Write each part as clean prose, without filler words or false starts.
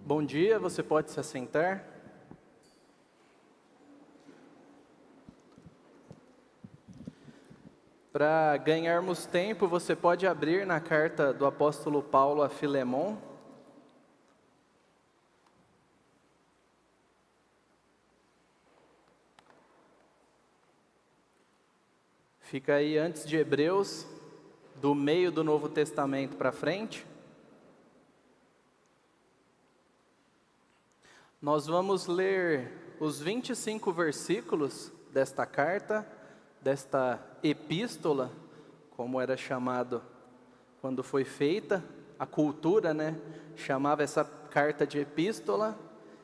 Bom dia, você pode se assentar. Para ganharmos tempo, você pode abrir na carta do apóstolo Paulo a Filemon. Fica aí antes de Hebreus, do meio do Novo Testamento para frente. Nós vamos ler os 25 versículos desta carta, desta epístola, como era chamado quando foi feita, a cultura, chamava essa carta de epístola,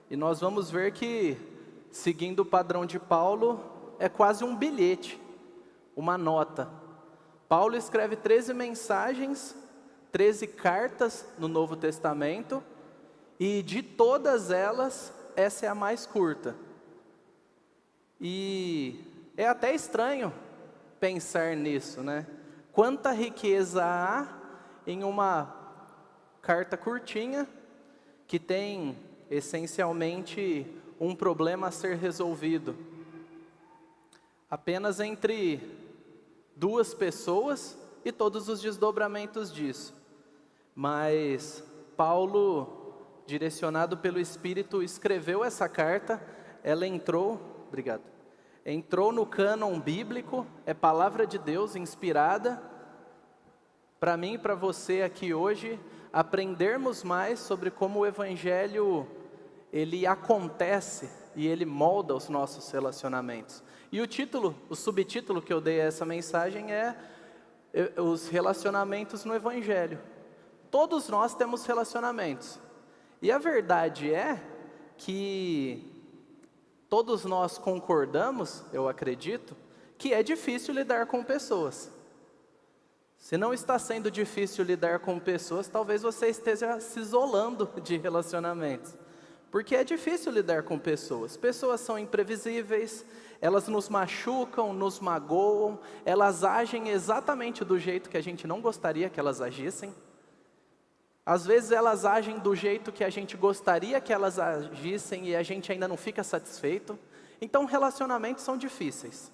e nós vamos ver que, seguindo o padrão de Paulo, é quase um bilhete, uma nota. Paulo escreve 13 mensagens, 13 cartas no Novo Testamento, e de todas elas, essa é a mais curta. E é até estranho pensar nisso, Quanta riqueza há em uma carta curtinha, que tem essencialmente um problema a ser resolvido. Apenas entre duas pessoas e todos os desdobramentos disso. Mas Paulo, direcionado pelo Espírito, escreveu essa carta, ela entrou no cânon bíblico, é palavra de Deus inspirada, para mim e para você aqui hoje, aprendermos mais sobre como o Evangelho, ele acontece e ele molda os nossos relacionamentos. E o subtítulo que eu dei a essa mensagem é os relacionamentos no Evangelho. Todos nós temos relacionamentos. E a verdade é que todos nós concordamos, eu acredito, que é difícil lidar com pessoas. Se não está sendo difícil lidar com pessoas, talvez você esteja se isolando de relacionamentos. Porque é difícil lidar com pessoas. Pessoas são imprevisíveis, elas nos machucam, nos magoam, elas agem exatamente do jeito que a gente não gostaria que elas agissem. Às vezes elas agem do jeito que a gente gostaria que elas agissem e a gente ainda não fica satisfeito. Então relacionamentos são difíceis.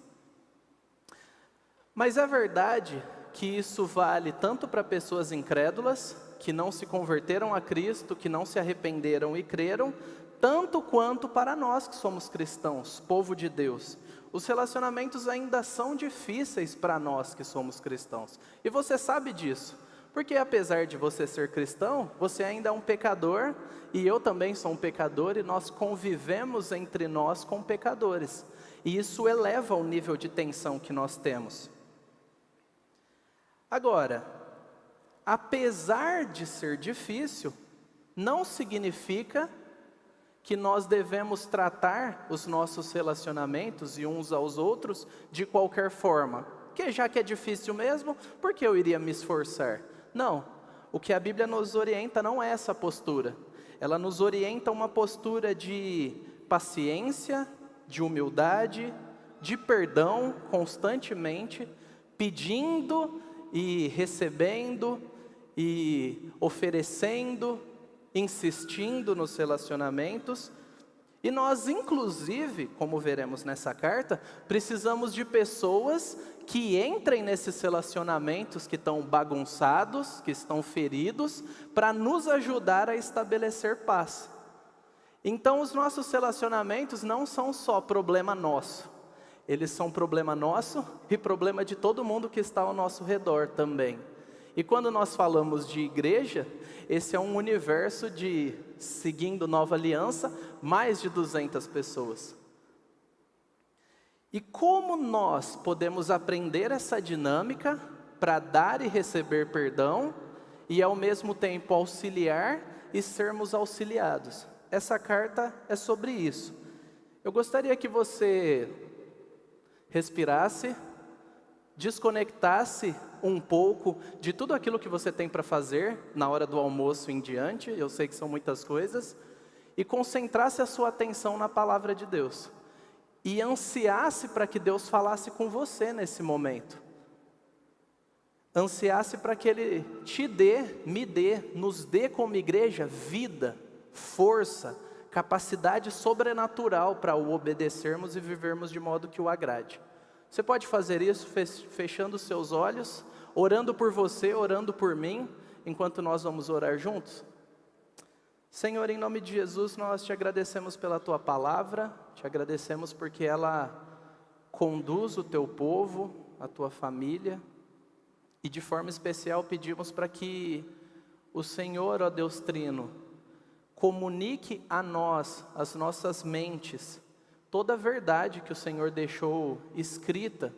Mas é verdade que isso vale tanto para pessoas incrédulas, que não se converteram a Cristo, que não se arrependeram e creram, tanto quanto para nós que somos cristãos, povo de Deus. Os relacionamentos ainda são difíceis para nós que somos cristãos. E você sabe disso. Porque apesar de você ser cristão, você ainda é um pecador, e eu também sou um pecador, e nós convivemos entre nós com pecadores. E isso eleva o nível de tensão que nós temos. Agora, apesar de ser difícil, não significa que nós devemos tratar os nossos relacionamentos e uns aos outros de qualquer forma. Porque já que é difícil mesmo, por que eu iria me esforçar? Não, o que a Bíblia nos orienta não é essa postura. Ela nos orienta uma postura de paciência, de humildade, de perdão constantemente, pedindo e recebendo e oferecendo, insistindo nos relacionamentos. E nós, inclusive, como veremos nessa carta, precisamos de pessoas que entrem nesses relacionamentos que estão bagunçados, que estão feridos, para nos ajudar a estabelecer paz. Então, os nossos relacionamentos não são só problema nosso. Eles são problema nosso e problema de todo mundo que está ao nosso redor também. E quando nós falamos de igreja, esse é um universo de, seguindo Nova Aliança, mais de 200 pessoas. E como nós podemos aprender essa dinâmica para dar e receber perdão e ao mesmo tempo auxiliar e sermos auxiliados? Essa carta é sobre isso. Eu gostaria que você respirasse, desconectasse um pouco de tudo aquilo que você tem para fazer na hora do almoço em diante, eu sei que são muitas coisas, e concentrasse a sua atenção na palavra de Deus. E ansiasse para que Deus falasse com você nesse momento. Ansiasse para que Ele te dê, me dê, nos dê como igreja vida, força, capacidade sobrenatural para o obedecermos e vivermos de modo que o agrade. Você pode fazer isso fechando os seus olhos, orando por você, orando por mim, enquanto nós vamos orar juntos? Senhor, em nome de Jesus, nós te agradecemos pela tua palavra, te agradecemos porque ela conduz o teu povo, a tua família, e de forma especial pedimos para que o Senhor, ó Deus Trino, comunique a nós, as nossas mentes, toda a verdade que o Senhor deixou escrita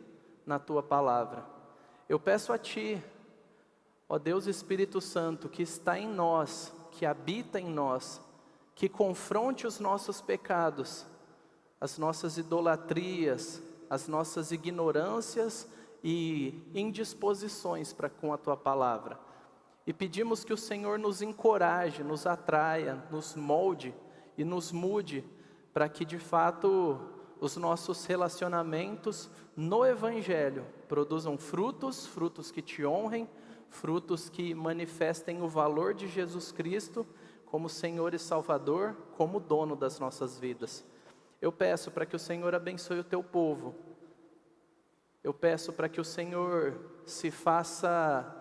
na tua palavra. Eu peço a ti, ó Deus Espírito Santo, que está em nós, que habita em nós, que confronte os nossos pecados, as nossas idolatrias, as nossas ignorâncias e indisposições para com a tua palavra. E pedimos que o Senhor nos encoraje, nos atraia, nos molde e nos mude, para que de fato os nossos relacionamentos no Evangelho produzam frutos, frutos que te honrem, frutos que manifestem o valor de Jesus Cristo como Senhor e Salvador, como dono das nossas vidas. Eu peço para que o Senhor abençoe o teu povo. Eu peço para que o Senhor se faça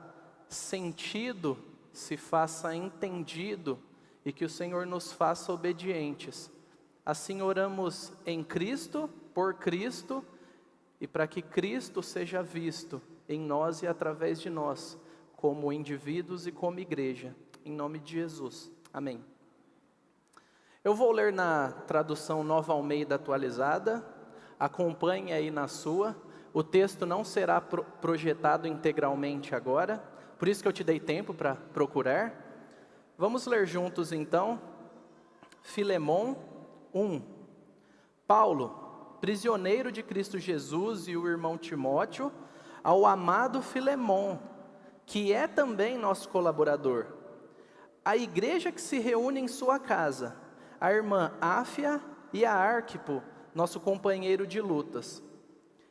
sentido, se faça entendido e que o Senhor nos faça obedientes. Assim oramos em Cristo, por Cristo e para que Cristo seja visto em nós e através de nós, como indivíduos e como igreja, em nome de Jesus, amém. Eu vou ler na tradução Nova Almeida atualizada, acompanhe aí na sua, o texto não será projetado integralmente agora, por isso que eu te dei tempo para procurar. Vamos ler juntos então, Filemon 1. Paulo, prisioneiro de Cristo Jesus, e o irmão Timóteo, ao amado Filemon, que é também nosso colaborador. A igreja que se reúne em sua casa, a irmã Áfia e a Arquipo, nosso companheiro de lutas.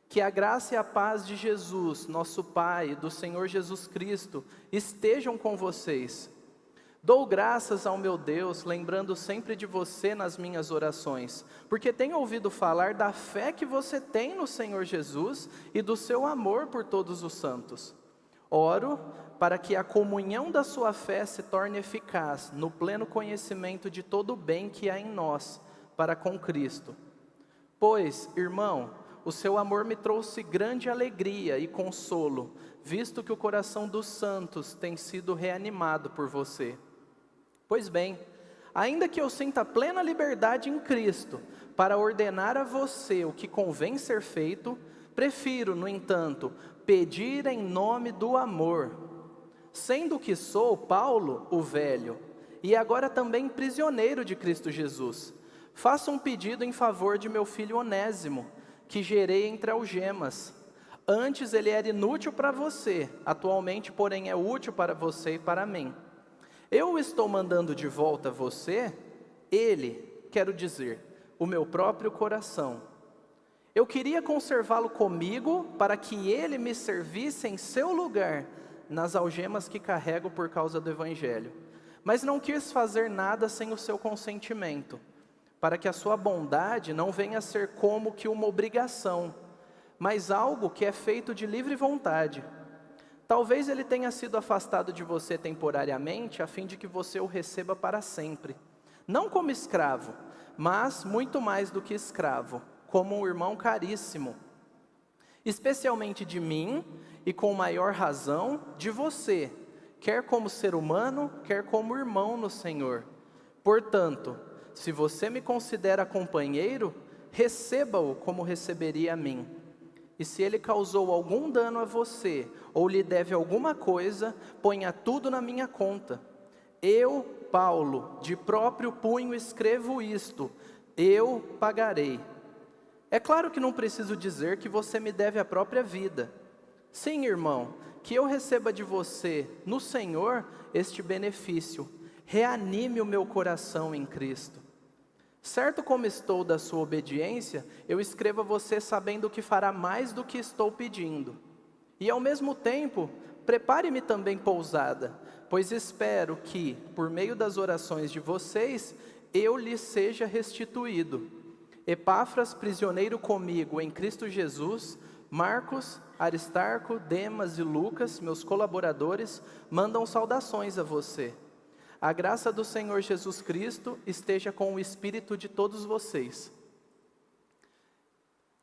Que a graça e a paz de Jesus, nosso Pai, do Senhor Jesus Cristo, estejam com vocês. Dou graças ao meu Deus, lembrando sempre de você nas minhas orações, porque tenho ouvido falar da fé que você tem no Senhor Jesus e do seu amor por todos os santos. Oro para que a comunhão da sua fé se torne eficaz no pleno conhecimento de todo o bem que há em nós, para com Cristo. Pois, irmão, o seu amor me trouxe grande alegria e consolo, visto que o coração dos santos tem sido reanimado por você. Pois bem, ainda que eu sinta plena liberdade em Cristo para ordenar a você o que convém ser feito, prefiro, no entanto, pedir em nome do amor, sendo que sou Paulo, o velho, e agora também prisioneiro de Cristo Jesus. Faça um pedido em favor de meu filho Onésimo, que gerei entre algemas. Antes ele era inútil para você, atualmente, porém, é útil para você e para mim. Eu o estou mandando de volta a você, ele, quero dizer, o meu próprio coração. Eu queria conservá-lo comigo para que ele me servisse em seu lugar nas algemas que carrego por causa do Evangelho. Mas não quis fazer nada sem o seu consentimento, para que a sua bondade não venha a ser como que uma obrigação, mas algo que é feito de livre vontade. Talvez ele tenha sido afastado de você temporariamente, a fim de que você o receba para sempre. Não como escravo, mas muito mais do que escravo, como um irmão caríssimo. Especialmente de mim, e com maior razão, de você, quer como ser humano, quer como irmão no Senhor. Portanto, se você me considera companheiro, receba-o como receberia a mim. E se ele causou algum dano a você, ou lhe deve alguma coisa, ponha tudo na minha conta. Eu, Paulo, de próprio punho escrevo isto, eu pagarei. É claro que não preciso dizer que você me deve a própria vida. Sim, irmão, que eu receba de você, no Senhor, este benefício. Reanime o meu coração em Cristo. Certo como estou da sua obediência, eu escrevo a você sabendo que fará mais do que estou pedindo. E ao mesmo tempo, prepare-me também pousada, pois espero que, por meio das orações de vocês, eu lhes seja restituído. Epáfras, prisioneiro comigo em Cristo Jesus, Marcos, Aristarco, Demas e Lucas, meus colaboradores, mandam saudações a você. A graça do Senhor Jesus Cristo esteja com o espírito de todos vocês.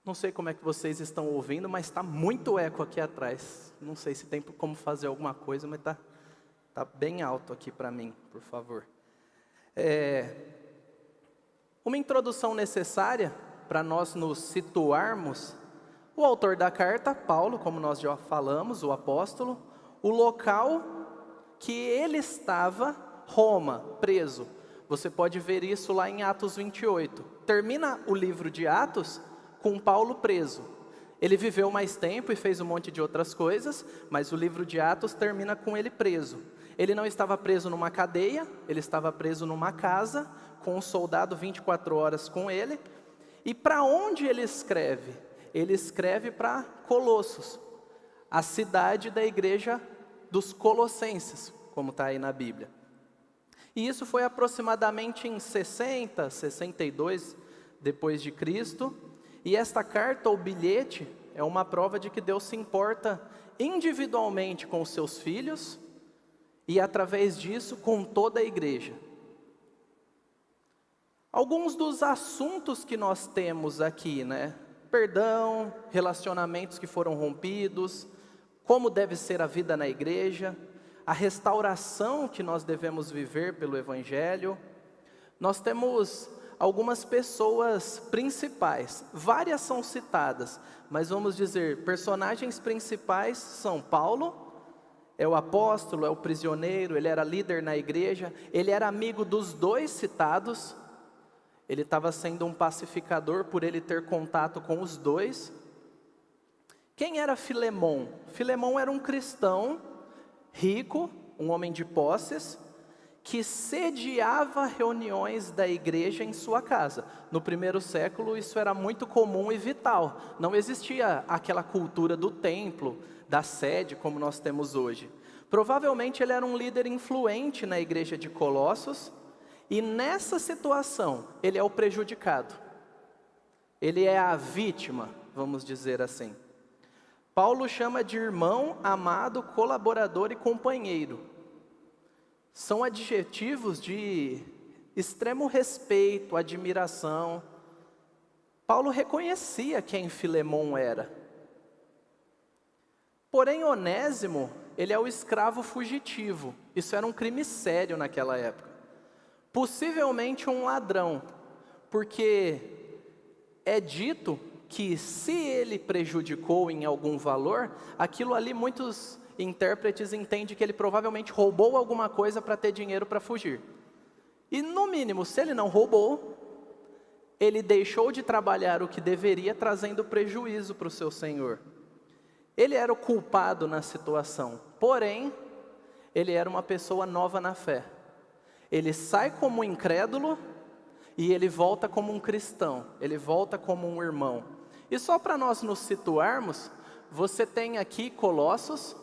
Não sei como é que vocês estão ouvindo, mas está muito eco aqui atrás. Não sei se tem como fazer alguma coisa, mas está bem alto aqui para mim, por favor. Uma introdução necessária para nós nos situarmos. O autor da carta, Paulo, como nós já falamos, o apóstolo, o local que ele estava, Roma, preso. Você pode ver isso lá em Atos 28. Termina o livro de Atos com Paulo preso. Ele viveu mais tempo e fez um monte de outras coisas, mas o livro de Atos termina com ele preso. Ele não estava preso numa cadeia, ele estava preso numa casa, com um soldado 24 horas com ele. E para onde ele escreve? Ele escreve para Colossos, a cidade da igreja dos Colossenses, como está aí na Bíblia. E isso foi aproximadamente em 60, 62 depois de Cristo. E esta carta ou bilhete é uma prova de que Deus se importa individualmente com os seus filhos e através disso com toda a igreja. Alguns dos assuntos que nós temos aqui, Perdão, relacionamentos que foram rompidos, como deve ser a vida na igreja, a restauração que nós devemos viver pelo Evangelho. Nós temos algumas pessoas principais, várias são citadas, mas vamos dizer, personagens principais são Paulo, é o apóstolo, é o prisioneiro, ele era líder na igreja, ele era amigo dos dois citados, ele estava sendo um pacificador por ele ter contato com os dois. Quem era Filemão? Filemão era um cristão rico, um homem de posses, que sediava reuniões da igreja em sua casa. No primeiro século isso era muito comum e vital. Não existia aquela cultura do templo, da sede como nós temos hoje. Provavelmente ele era um líder influente na igreja de Colossos, e nessa situação ele é o prejudicado. Ele é a vítima, vamos dizer assim. Paulo chama de irmão, amado, colaborador e companheiro. São adjetivos de extremo respeito, admiração. Paulo reconhecia quem Filemão era. Porém, Onésimo, ele é o escravo fugitivo. Isso era um crime sério naquela época. Possivelmente um ladrão, porque é dito que se ele prejudicou em algum valor, aquilo ali muitos intérpretes entendem que ele provavelmente roubou alguma coisa para ter dinheiro para fugir. E no mínimo, se ele não roubou, ele deixou de trabalhar o que deveria, trazendo prejuízo para o seu senhor. Ele era o culpado na situação, porém, ele era uma pessoa nova na fé. Ele sai como um incrédulo e ele volta como um cristão, ele volta como um irmão. E só para nós nos situarmos, você tem aqui Colossos,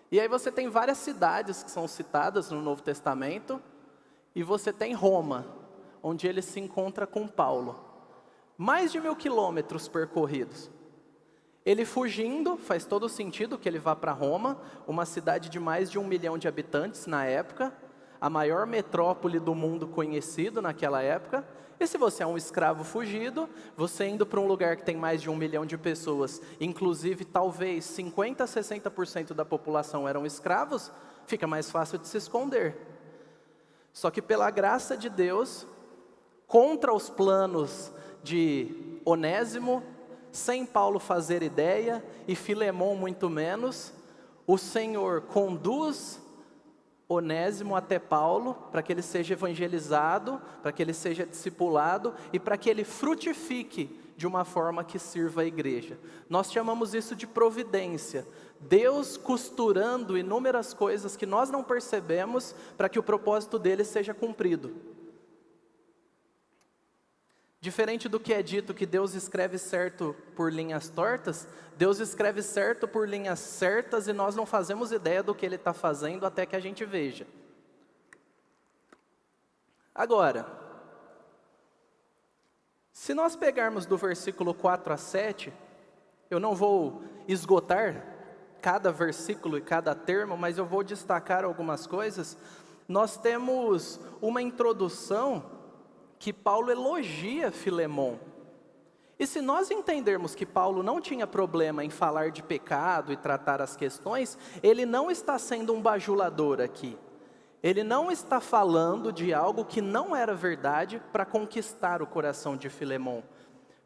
e aí você tem várias cidades que são citadas no Novo Testamento, e você tem Roma, onde ele se encontra com Paulo. Mais de 1000 quilômetros percorridos. Ele fugindo, faz todo sentido que ele vá para Roma, uma cidade de mais de 1 milhão de habitantes na época, a maior metrópole do mundo conhecido naquela época. E se você é um escravo fugido, você indo para um lugar que tem mais de 1 milhão de pessoas, inclusive talvez 50% a 60% da população eram escravos, fica mais fácil de se esconder. Só que pela graça de Deus, contra os planos de Onésimo, sem Paulo fazer ideia, e Filemão muito menos, o Senhor conduz Onésimo até Paulo, para que ele seja evangelizado, para que ele seja discipulado, e para que ele frutifique de uma forma que sirva a igreja. Nós chamamos isso de providência, Deus costurando inúmeras coisas que nós não percebemos, para que o propósito dele seja cumprido. Diferente do que é dito que Deus escreve certo por linhas tortas, Deus escreve certo por linhas certas e nós não fazemos ideia do que Ele está fazendo até que a gente veja. Agora, se nós pegarmos do versículo 4 a 7, eu não vou esgotar cada versículo e cada termo, mas eu vou destacar algumas coisas. Nós temos uma introdução que Paulo elogia Filemon. E se nós entendermos que Paulo não tinha problema em falar de pecado e tratar as questões, ele não está sendo um bajulador aqui. Ele não está falando de algo que não era verdade para conquistar o coração de Filemon.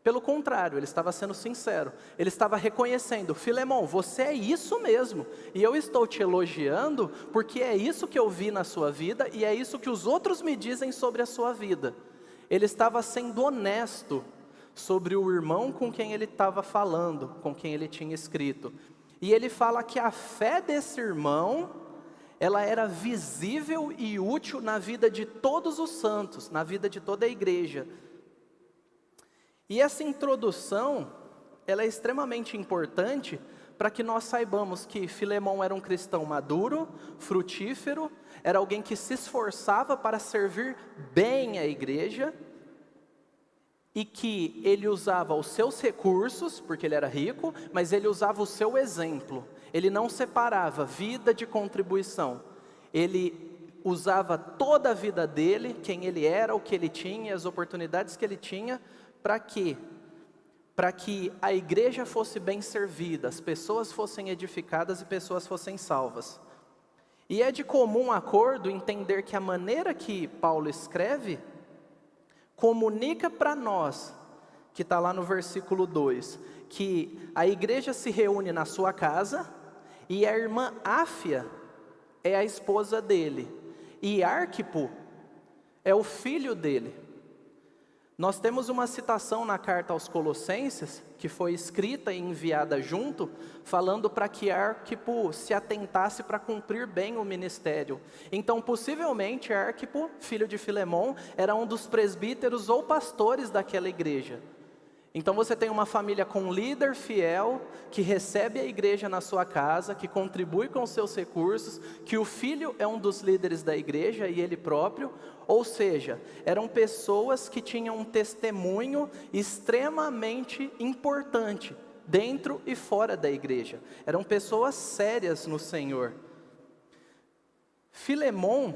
Pelo contrário, ele estava sendo sincero. Ele estava reconhecendo: Filemon, você é isso mesmo. E eu estou te elogiando porque é isso que eu vi na sua vida e é isso que os outros me dizem sobre a sua vida. Ele estava sendo honesto sobre o irmão com quem ele estava falando, com quem ele tinha escrito. E ele fala que a fé desse irmão, ela era visível e útil na vida de todos os santos, na vida de toda a igreja. E essa introdução, ela é extremamente importante para que nós saibamos que Filemon era um cristão maduro, frutífero, era alguém que se esforçava para servir bem a igreja, e que ele usava os seus recursos, porque ele era rico, mas ele usava o seu exemplo. Ele não separava vida de contribuição. Ele usava toda a vida dele, quem ele era, o que ele tinha, as oportunidades que ele tinha, para quê? Para que a igreja fosse bem servida, as pessoas fossem edificadas e pessoas fossem salvas. E é de comum acordo entender que a maneira que Paulo escreve comunica para nós, que está lá no versículo 2, que a igreja se reúne na sua casa e a irmã Áfia é a esposa dele e Arquipo é o filho dele. Nós temos uma citação na carta aos Colossenses, que foi escrita e enviada junto, falando para que Arquipo se atentasse para cumprir bem o ministério. Então, possivelmente, Arquipo, filho de Filemon, era um dos presbíteros ou pastores daquela igreja. Então você tem uma família com um líder fiel, que recebe a igreja na sua casa, que contribui com os seus recursos, que o filho é um dos líderes da igreja e ele próprio, ou seja, eram pessoas que tinham um testemunho extremamente importante, dentro e fora da igreja. Eram pessoas sérias no Senhor. Filemon,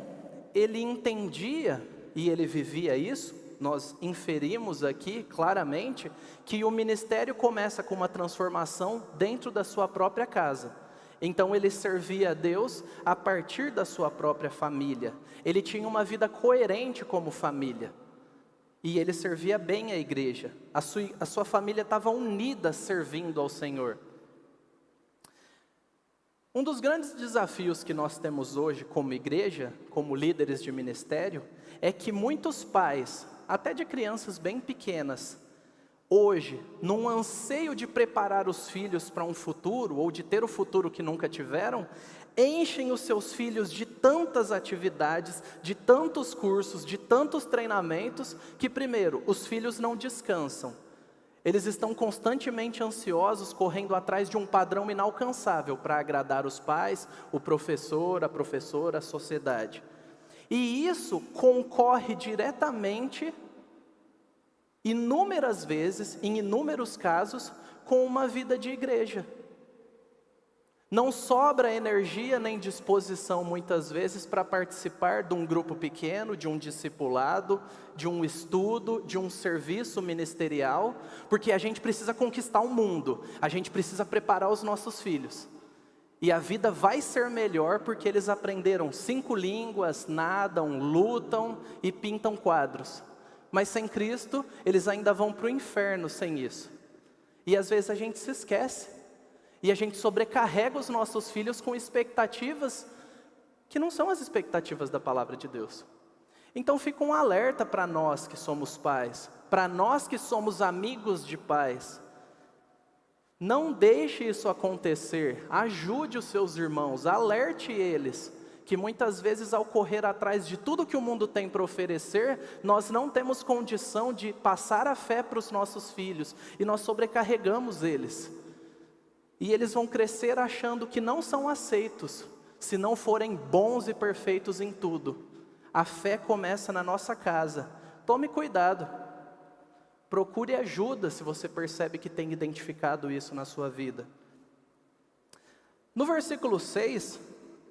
ele entendia, e ele vivia isso. Nós inferimos aqui claramente que o ministério começa com uma transformação dentro da sua própria casa. Então ele servia a Deus a partir da sua própria família. Ele tinha uma vida coerente como família. E ele servia bem a igreja. A sua família estava unida servindo ao Senhor. Um dos grandes desafios que nós temos hoje como igreja, como líderes de ministério, é que muitos pais, até de crianças bem pequenas, hoje, num anseio de preparar os filhos para um futuro, ou de ter o futuro que nunca tiveram, enchem os seus filhos de tantas atividades, de tantos cursos, de tantos treinamentos, que primeiro, os filhos não descansam. Eles estão constantemente ansiosos, correndo atrás de um padrão inalcançável para agradar os pais, o professor, a professora, a sociedade. E isso concorre diretamente, inúmeras vezes, em inúmeros casos, com uma vida de igreja. Não sobra energia nem disposição, muitas vezes, para participar de um grupo pequeno, de um discipulado, de um estudo, de um serviço ministerial, porque a gente precisa conquistar o mundo, a gente precisa preparar os nossos filhos. E a vida vai ser melhor porque eles aprenderam 5 línguas, nadam, lutam e pintam quadros. Mas sem Cristo, eles ainda vão para o inferno sem isso. E às vezes a gente se esquece. E a gente sobrecarrega os nossos filhos com expectativas que não são as expectativas da palavra de Deus. Então fica um alerta para nós que somos pais, para nós que somos amigos de pais. Não deixe isso acontecer, ajude os seus irmãos, alerte eles que muitas vezes ao correr atrás de tudo que o mundo tem para oferecer, nós não temos condição de passar a fé para os nossos filhos, e nós sobrecarregamos eles. E eles vão crescer achando que não são aceitos, se não forem bons e perfeitos em tudo. A fé começa na nossa casa. Tome cuidado. Procure ajuda se você percebe que tem identificado isso na sua vida. No versículo 6,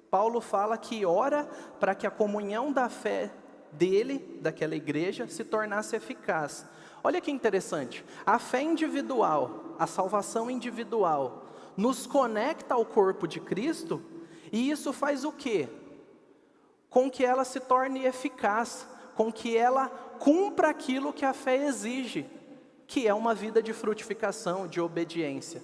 Paulo fala que ora para que a comunhão da fé dele, daquela igreja, se tornasse eficaz. Olha que interessante, a fé individual, a salvação individual, nos conecta ao corpo de Cristo, e isso faz o quê? Com que ela se torne eficaz, com que ela cumpra aquilo que a fé exige, que é uma vida de frutificação, de obediência.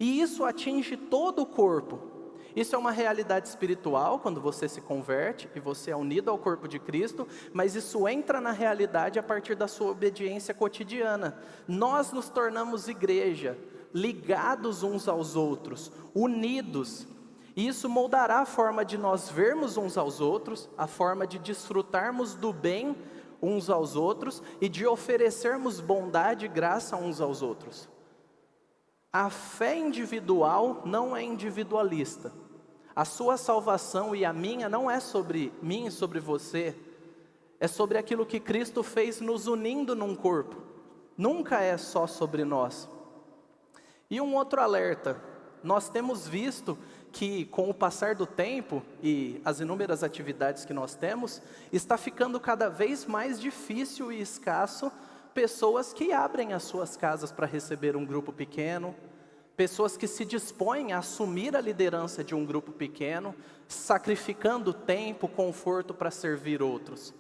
E isso atinge todo o corpo. Isso é uma realidade espiritual, quando você se converte e você é unido ao corpo de Cristo, mas isso entra na realidade a partir da sua obediência cotidiana. Nós nos tornamos igreja, ligados uns aos outros, unidos. E isso moldará a forma de nós vermos uns aos outros, a forma de desfrutarmos do bem uns aos outros e de oferecermos bondade e graça uns aos outros. A fé individual não é individualista. A sua salvação e a minha não é sobre mim e sobre você. É sobre aquilo que Cristo fez nos unindo num corpo. Nunca é só sobre nós. E um outro alerta. Nós temos visto que com o passar do tempo e as inúmeras atividades que nós temos, está ficando cada vez mais difícil e escasso pessoas que abrem as suas casas para receber um grupo pequeno, pessoas que se dispõem a assumir a liderança de um grupo pequeno, sacrificando tempo, conforto para servir outros.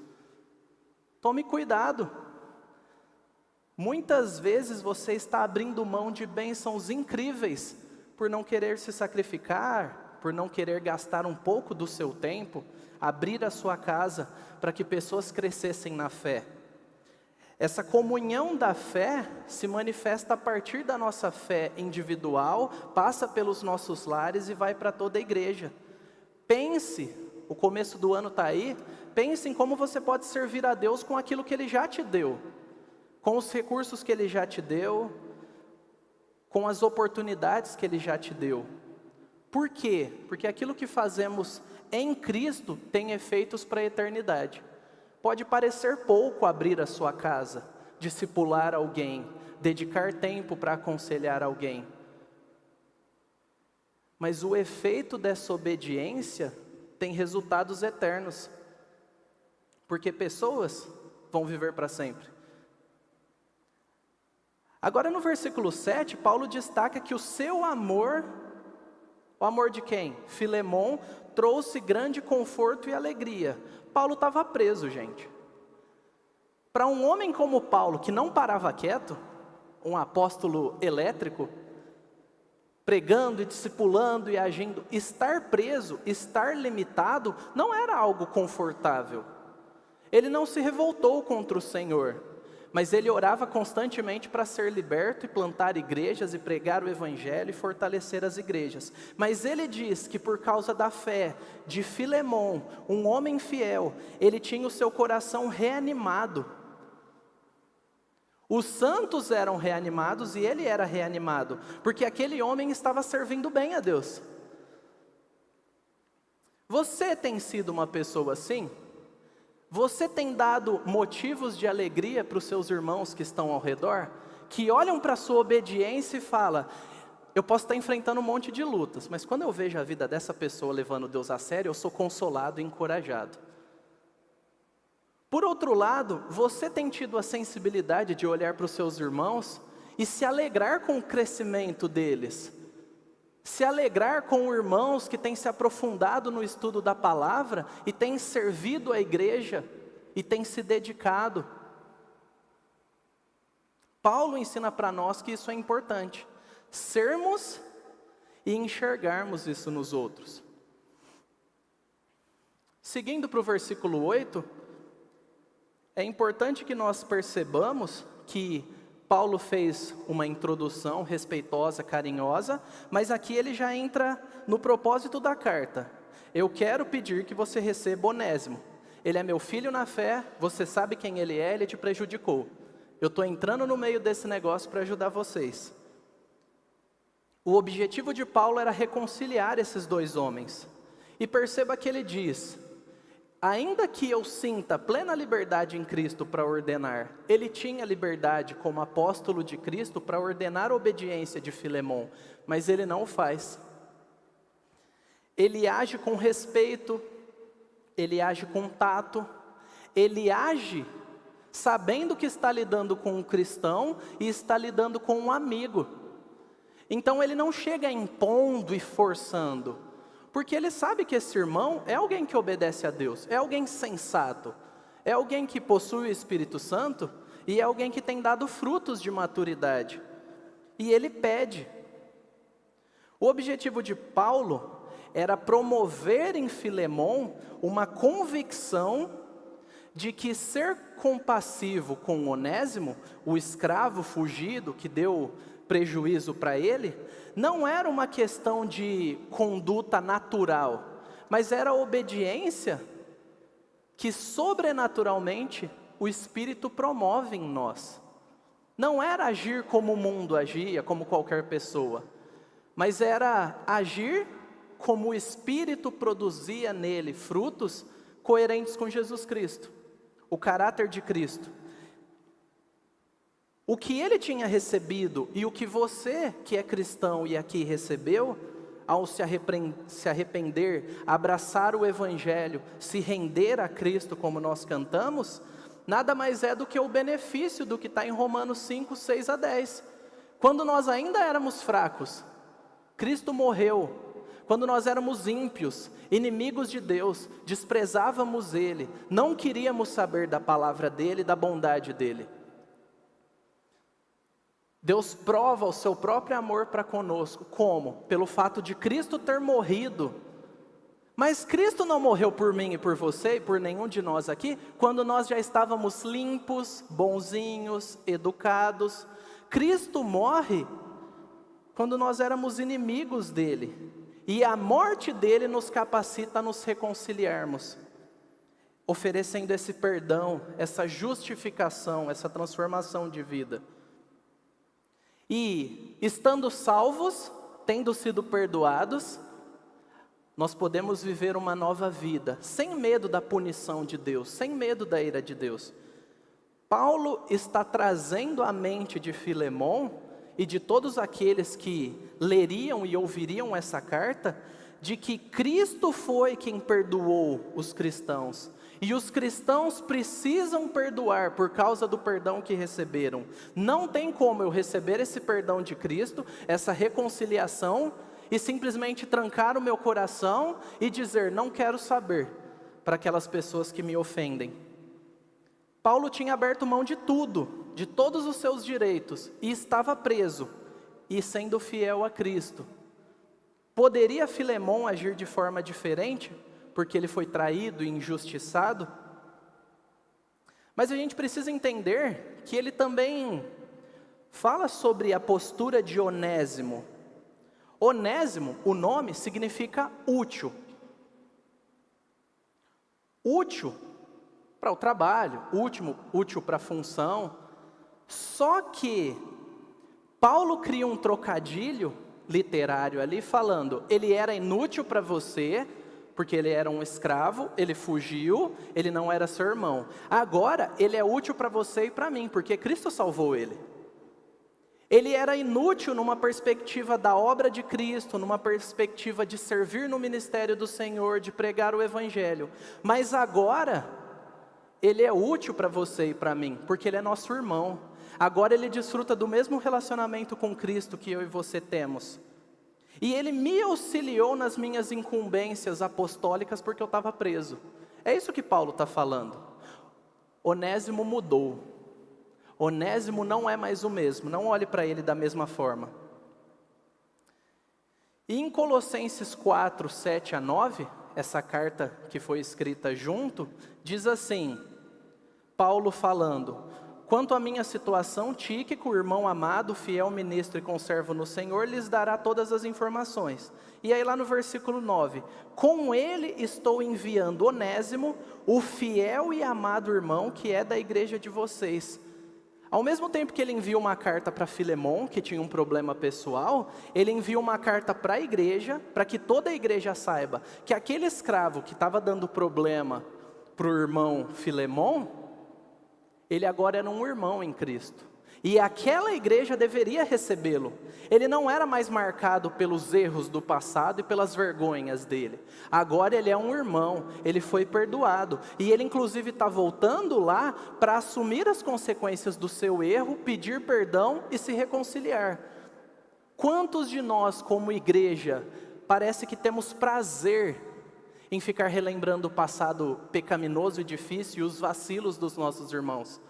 Tome cuidado. Muitas vezes você está abrindo mão de bênçãos incríveis por não querer se sacrificar, por não querer gastar um pouco do seu tempo, abrir a sua casa para que pessoas crescessem na fé. Essa comunhão da fé se manifesta a partir da nossa fé individual, passa pelos nossos lares e vai para toda a igreja. Pense, o começo do ano está aí, pense em como você pode servir a Deus com aquilo que Ele já te deu, com os recursos que Ele já te deu, com as oportunidades que Ele já te deu. Por quê? Porque aquilo que fazemos em Cristo tem efeitos para a eternidade. Pode parecer pouco abrir a sua casa, discipular alguém, dedicar tempo para aconselhar alguém. Mas o efeito dessa obediência tem resultados eternos. Porque pessoas vão viver para sempre. Agora no versículo 7, Paulo destaca que o seu amor, o amor de quem? Filemon, trouxe grande conforto e alegria. Paulo estava preso, gente. Para um homem como Paulo, que não parava quieto, um apóstolo elétrico, pregando e discipulando e agindo, estar preso, estar limitado, não era algo confortável. Ele não se revoltou contra o Senhor, mas ele orava constantemente para ser liberto e plantar igrejas e pregar o evangelho e fortalecer as igrejas. Mas ele diz que por causa da fé de Filemon, um homem fiel, ele tinha o seu coração reanimado. Os santos eram reanimados e ele era reanimado, porque aquele homem estava servindo bem a Deus. Você tem sido uma pessoa assim? Você tem dado motivos de alegria para os seus irmãos que estão ao redor? Que olham para a sua obediência e falam, eu posso estar enfrentando um monte de lutas, mas quando eu vejo a vida dessa pessoa levando Deus a sério, eu sou consolado e encorajado. Por outro lado, você tem tido a sensibilidade de olhar para os seus irmãos e se alegrar com o crescimento deles. Se alegrar com irmãos que têm se aprofundado no estudo da palavra e têm servido a igreja e têm se dedicado. Paulo ensina para nós que isso é importante. Sermos e enxergarmos isso nos outros. Seguindo para o versículo 8, é importante que nós percebamos que Paulo fez uma introdução respeitosa, carinhosa, mas aqui ele já entra no propósito da carta. eu quero pedir que você receba Onésimo. Ele é meu filho na fé, você sabe quem ele te prejudicou. Eu estou entrando no meio desse negócio para ajudar vocês. O objetivo de Paulo era reconciliar esses dois homens. E perceba que ele diz: ainda que eu sinta plena liberdade em Cristo para ordenar, ele tinha liberdade como apóstolo de Cristo para ordenar a obediência de Filemon, mas ele não o faz. Ele age com respeito, ele age com tato, ele age sabendo que está lidando com um cristão e está lidando com um amigo. Então ele não chega impondo e forçando, porque ele sabe que esse irmão é alguém que obedece a Deus, é alguém sensato, é alguém que possui o Espírito Santo e é alguém que tem dado frutos de maturidade. E ele pede. O objetivo de Paulo era promover em Filemon uma convicção de que ser compassivo com Onésimo, o escravo fugido que deu prejuízo para ele, não era uma questão de conduta natural, mas era a obediência que sobrenaturalmente o Espírito promove em nós. Não era agir como o mundo agia, como qualquer pessoa, mas era agir como o Espírito produzia nele frutos coerentes com Jesus Cristo, o caráter de Cristo. O que ele tinha recebido e o que você, que é cristão e aqui recebeu, ao se arrepender, abraçar o Evangelho, se render a Cristo como nós cantamos, nada mais é do que o benefício do que está em Romanos 5, 6 a 10. Quando nós ainda éramos fracos, Cristo morreu. Quando nós éramos ímpios, inimigos de Deus, desprezávamos Ele, não queríamos saber da palavra dEle, da bondade dEle. Deus prova o seu próprio amor para conosco. Como? Pelo fato de Cristo ter morrido. Mas Cristo não morreu por mim e por você e por nenhum de nós aqui, quando nós já estávamos limpos, bonzinhos, educados. Cristo morre quando nós éramos inimigos dEle. E a morte dele nos capacita a nos reconciliarmos, oferecendo esse perdão, essa justificação, essa transformação de vida. E estando salvos, tendo sido perdoados, nós podemos viver uma nova vida, sem medo da punição de Deus, sem medo da ira de Deus. Paulo está trazendo à mente de Filemon e de todos aqueles que leriam e ouviriam essa carta, de que Cristo foi quem perdoou os cristãos, e os cristãos precisam perdoar por causa do perdão que receberam. Não tem como eu receber esse perdão de Cristo, essa reconciliação, e simplesmente trancar o meu coração e dizer, não quero saber, para aquelas pessoas que me ofendem. Paulo tinha aberto mão de tudo, de todos os seus direitos, e estava preso, e sendo fiel a Cristo. Poderia Filemon agir de forma diferente, porque ele foi traído e injustiçado? Mas a gente precisa entender que ele também fala sobre a postura de Onésimo. Onésimo, o nome significa útil. Útil para o trabalho, útil para a função. Só que Paulo cria um trocadilho literário ali falando, ele era inútil para você, porque ele era um escravo, ele fugiu, ele não era seu irmão. Agora, ele é útil para você e para mim, porque Cristo salvou ele. Ele era inútil numa perspectiva da obra de Cristo, numa perspectiva de servir no ministério do Senhor, de pregar o Evangelho. Mas agora, ele é útil para você e para mim, porque ele é nosso irmão. Agora ele desfruta do mesmo relacionamento com Cristo que eu e você temos. E ele me auxiliou nas minhas incumbências apostólicas porque eu estava preso. É isso que Paulo está falando. Onésimo mudou. Onésimo não é mais o mesmo, não olhe para ele da mesma forma. E em Colossenses 4, 7 a 9, essa carta que foi escrita junto, diz assim, Paulo falando, Quanto à minha situação, Tíquico, irmão amado, fiel ministro e conservo no Senhor, lhes dará todas as informações. E aí lá no versículo 9, com ele estou enviando Onésimo, o fiel e amado irmão que é da igreja de vocês. Ao mesmo tempo que ele envia uma carta para Filemon, que tinha um problema pessoal, ele envia uma carta para a igreja, para que toda a igreja saiba que aquele escravo que estava dando problema para o irmão Filemon, ele agora era um irmão em Cristo. E aquela igreja deveria recebê-lo. Ele não era mais marcado pelos erros do passado e pelas vergonhas dele. Agora ele é um irmão, ele foi perdoado. E ele inclusive está voltando lá para assumir as consequências do seu erro, pedir perdão e se reconciliar. Quantos de nós como igreja, parece que temos prazer em ficar relembrando o passado pecaminoso e difícil e os vacilos dos nossos irmãos?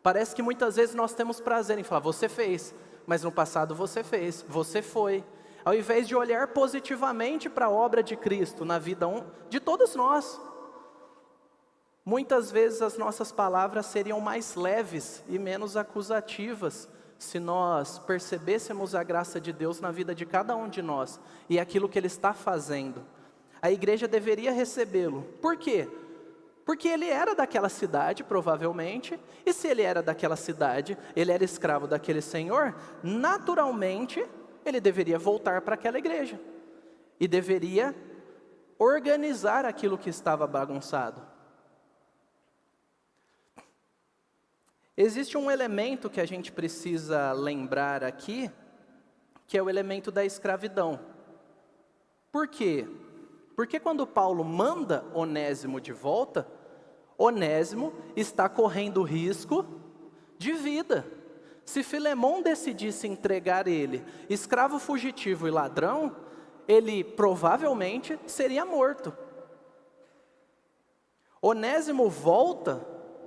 Parece que muitas vezes nós temos prazer em falar, você fez, mas no passado você fez, você foi. Ao invés de olhar positivamente para a obra de Cristo na vida de todos nós. Muitas vezes as nossas palavras seriam mais leves e menos acusativas, se nós percebêssemos a graça de Deus na vida de cada um de nós, e aquilo que Ele está fazendo. A igreja deveria recebê-lo. Por quê? Porque ele era daquela cidade, provavelmente, e se ele era daquela cidade, ele era escravo daquele senhor, naturalmente, ele deveria voltar para aquela igreja. E deveria organizar aquilo que estava bagunçado. Existe um elemento que a gente precisa lembrar aqui, que é o elemento da escravidão. Por quê? Porque quando Paulo manda Onésimo de volta, Onésimo está correndo risco de vida. Se Filemon decidisse entregar ele, escravo fugitivo e ladrão, ele provavelmente seria morto. Onésimo volta,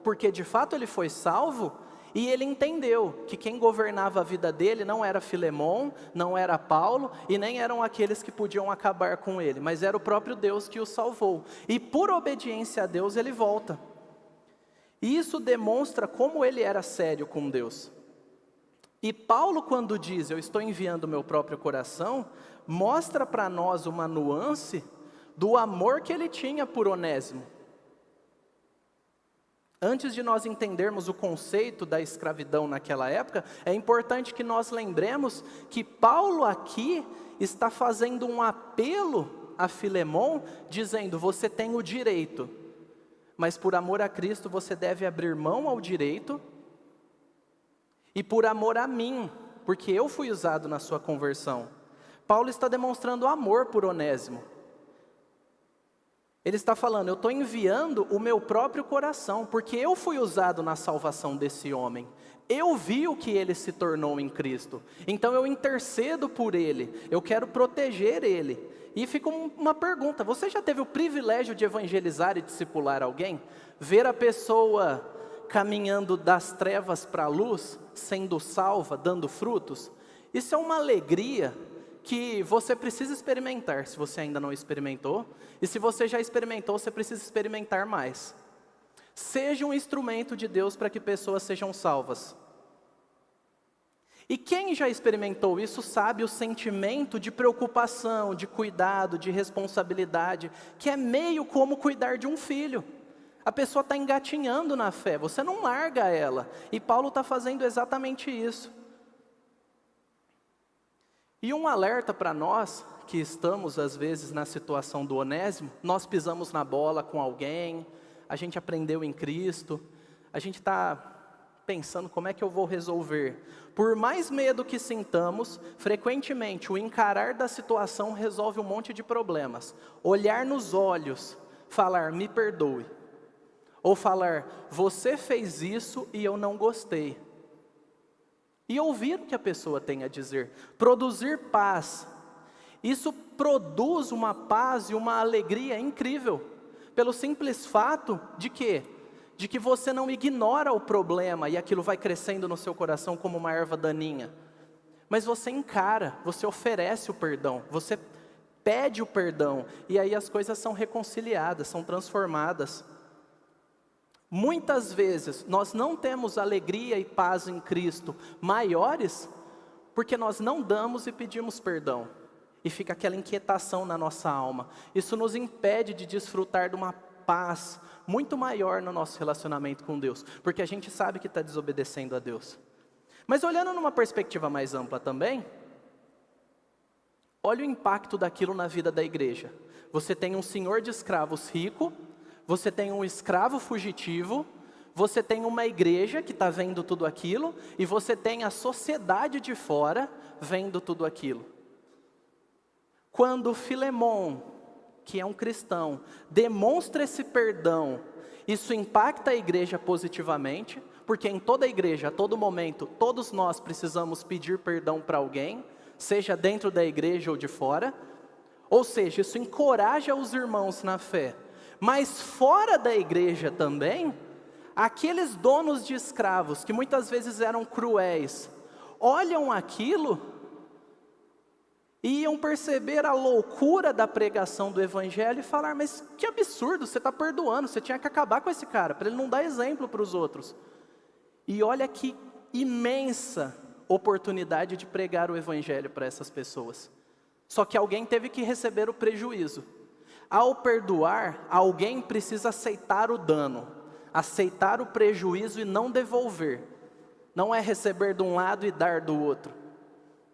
porque de fato ele foi salvo, e ele entendeu que quem governava a vida dele não era Filemon, não era Paulo, e nem eram aqueles que podiam acabar com ele, mas era o próprio Deus que o salvou. E por obediência a Deus ele volta. E isso demonstra como ele era sério com Deus. E Paulo, quando diz, eu estou enviando o meu próprio coração, mostra para nós uma nuance do amor que ele tinha por Onésimo. Antes de nós entendermos o conceito da escravidão naquela época, é importante que nós lembremos que Paulo aqui está fazendo um apelo a Filemon, dizendo, você tem o direito, mas por amor a Cristo você deve abrir mão ao direito, e por amor a mim, porque eu fui usado na sua conversão. Paulo está demonstrando amor por Onésimo. Ele está falando, eu estou enviando o meu próprio coração, porque eu fui usado na salvação desse homem. Eu vi o que ele se tornou em Cristo. Então eu intercedo por ele, eu quero proteger ele. E fica uma pergunta, você já teve o privilégio de evangelizar e discipular alguém? Ver a pessoa caminhando das trevas para a luz, sendo salva, dando frutos? Isso é uma alegria que você precisa experimentar, se você ainda não experimentou, e se você já experimentou, você precisa experimentar mais. Seja um instrumento de Deus para que pessoas sejam salvas. E quem já experimentou isso sabe o sentimento de preocupação, de cuidado, de responsabilidade, que é meio como cuidar de um filho. A pessoa está engatinhando na fé, você não larga ela, e Paulo está fazendo exatamente isso. E um alerta para nós, que estamos às vezes na situação do Onésimo, nós pisamos na bola com alguém, a gente aprendeu em Cristo, a gente está pensando como é que eu vou resolver. Por mais medo que sintamos, frequentemente o encarar da situação resolve um monte de problemas. Olhar nos olhos, falar, me perdoe. Ou falar, você fez isso e eu não gostei. E ouvir o que a pessoa tem a dizer. Produzir paz. Isso produz uma paz e uma alegria incrível. Pelo simples fato de quê? De que você não ignora o problema e aquilo vai crescendo no seu coração como uma erva daninha. Mas você encara, você oferece o perdão, você pede o perdão. E aí as coisas são reconciliadas, são transformadas. Muitas vezes nós não temos alegria e paz em Cristo maiores porque nós não damos e pedimos perdão. E fica aquela inquietação na nossa alma. Isso nos impede de desfrutar de uma paz muito maior no nosso relacionamento com Deus, porque a gente sabe que está desobedecendo a Deus. Mas olhando numa perspectiva mais ampla também, olha o impacto daquilo na vida da igreja. Você tem um senhor de escravos rico, você tem um escravo fugitivo, você tem uma igreja que está vendo tudo aquilo, e você tem a sociedade de fora vendo tudo aquilo. Quando Filemon, que é um cristão, demonstra esse perdão, isso impacta a igreja positivamente, porque em toda a igreja, a todo momento, todos nós precisamos pedir perdão para alguém, seja dentro da igreja ou de fora, ou seja, isso encoraja os irmãos na fé. Mas fora da igreja também, aqueles donos de escravos, que muitas vezes eram cruéis, olham aquilo e iam perceber a loucura da pregação do evangelho e falar: mas que absurdo, você está perdoando, você tinha que acabar com esse cara, para ele não dar exemplo para os outros. E olha que imensa oportunidade de pregar o evangelho para essas pessoas. Só que alguém teve que receber o prejuízo. Ao perdoar, alguém precisa aceitar o dano, aceitar o prejuízo e não devolver. Não é receber de um lado e dar do outro.